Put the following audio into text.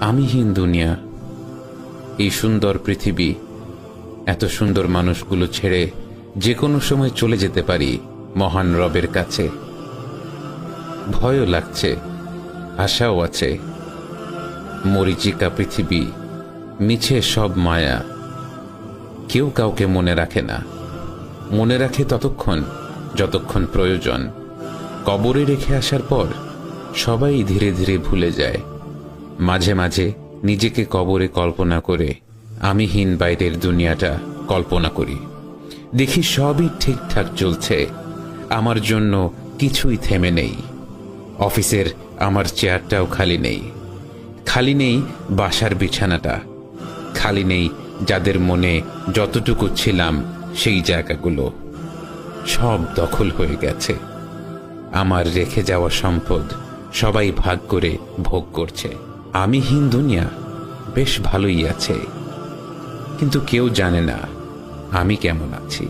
আমিহীন দুনিয়া, এই সুন্দর পৃথিবী, এত সুন্দর মানুষগুলো ছেড়ে যে কোনো সময় চলে যেতে পারি মহান রবের কাছে। ভয়ও লাগছে, আশাও আছে। মরীচিকা পৃথিবী, মিছে সব মায়া। কেউ কাউকে মনে রাখে না, মনে রাখে ততক্ষণ যতক্ষণ প্রয়োজন। কবরে রেখে আসার পর সবাই ধীরে ধীরে ভুলে যায়। মাঝে মাঝে নিজেকে কবরে কল্পনা করে আমিহীন বাইরের দুনিয়াটা কল্পনা করি। দেখি সবই ঠিকঠাক চলছে, আমার জন্য কিছুই থেমে নেই। অফিসের আমার চেয়ারটাও খালি নেই, খালি নেই বাসার বিছানাটা, খালি নেই যাদের মনে যতটুকু ছিলাম সেই জায়গাগুলো। সব দখল হয়ে গেছে। আমার রেখে যাওয়া সম্পদ সবাই ভাগ করে ভোগ করছে। আমিহীন দুনিয়া বেশ ভালোই আছে, কিন্তু কেউ জানে না আমি কেমন আছি।